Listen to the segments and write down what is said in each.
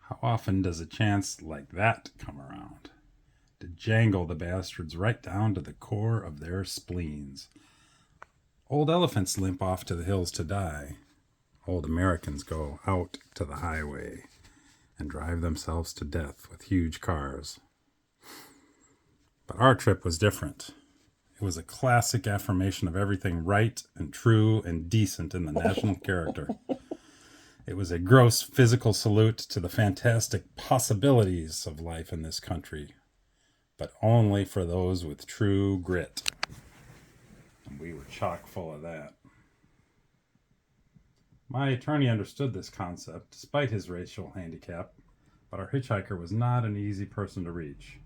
How often does a chance like that come around? To jangle the bastards right down to the core of their spleens. Old elephants limp off to the hills to die. Old Americans go out to the highway and drive themselves to death with huge cars. But our trip was different. It was a classic affirmation of everything right and true and decent in the national character. It was a gross physical salute to the fantastic possibilities of life in this country, but only for those with true grit. And we were chock full of that. My attorney understood this concept, despite his racial handicap, but our hitchhiker was not an easy person to reach.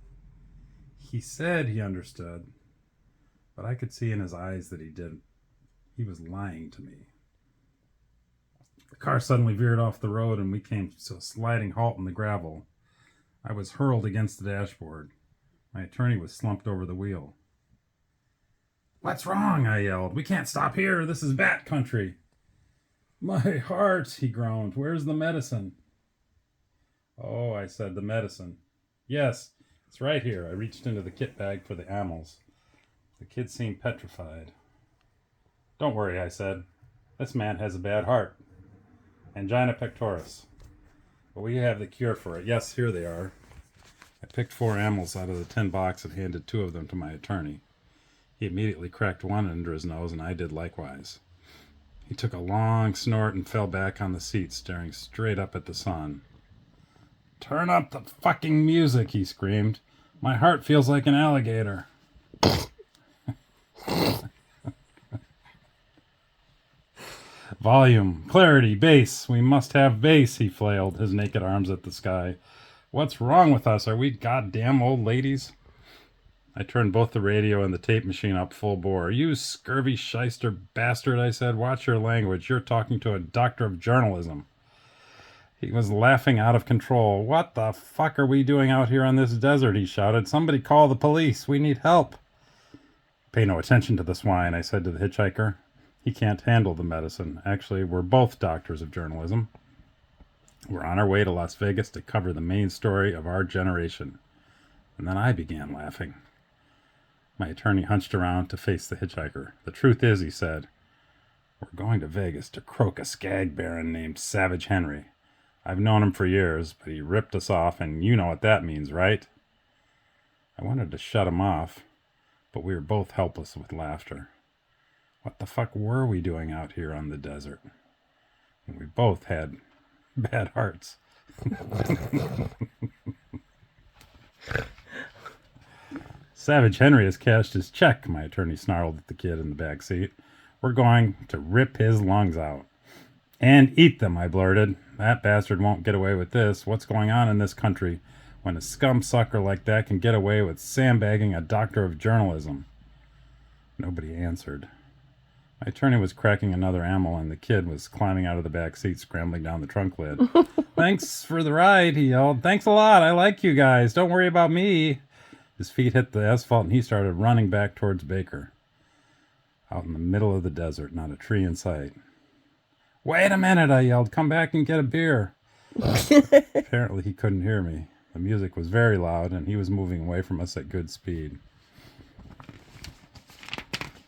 He said he understood, but I could see in his eyes that he didn't. He was lying to me. The car suddenly veered off the road and we came to a sliding halt in the gravel. I was hurled against the dashboard. My attorney was slumped over the wheel. "What's wrong?" I yelled. "We can't stop here. This is bat country." "My heart," he groaned. "Where's the medicine?" "Oh," I said, "the medicine." "Yes, it's right here." I reached into the kit bag for the amyls. The kid seemed petrified. "Don't worry," I said. "This man has a bad heart. Angina pectoris. But we have the cure for it. Yes, here they are." I picked 4 amyls out of the tin box and handed 2 of them to my attorney. He immediately cracked one under his nose, and I did likewise. He took a long snort and fell back on the seat, staring straight up at the sun. "Turn up the fucking music," he screamed. "My heart feels like an alligator." "Volume, clarity, bass. We must have bass," he flailed, his naked arms at the sky. "What's wrong with us? Are we goddamn old ladies?" I turned both the radio and the tape machine up full bore. "You scurvy shyster bastard," I said. "Watch your language. You're talking to a doctor of journalism." He was laughing out of control. "What the fuck are we doing out here on this desert?" he shouted. "Somebody call the police. We need help." "Pay no attention to the swine," I said to the hitchhiker. "He can't handle the medicine. Actually, we're both doctors of journalism. We're on our way to Las Vegas to cover the main story of our generation." And then I began laughing. My attorney hunched around to face the hitchhiker. "The truth is," he said, "we're going to Vegas to croak a skag baron named Savage Henry. I've known him for years, but he ripped us off, and you know what that means, right?" I wanted to shut him off, but we were both helpless with laughter. What the fuck were we doing out here on the desert? And we both had bad hearts. "Savage Henry has cashed his check," my attorney snarled at the kid in the back seat. "We're going to rip his lungs out." "And eat them," I blurted. "That bastard won't get away with this. What's going on in this country when a scum sucker like that can get away with sandbagging a doctor of journalism?" Nobody answered. My attorney was cracking another amyl, and the kid was climbing out of the back seat, scrambling down the trunk lid. "Thanks for the ride," he yelled. "Thanks a lot. I like you guys. Don't worry about me." His feet hit the asphalt, and he started running back towards Baker. Out in the middle of the desert, not a tree in sight. "Wait a minute," I yelled. "Come back and get a beer." Apparently he couldn't hear me. The music was very loud, and he was moving away from us at good speed.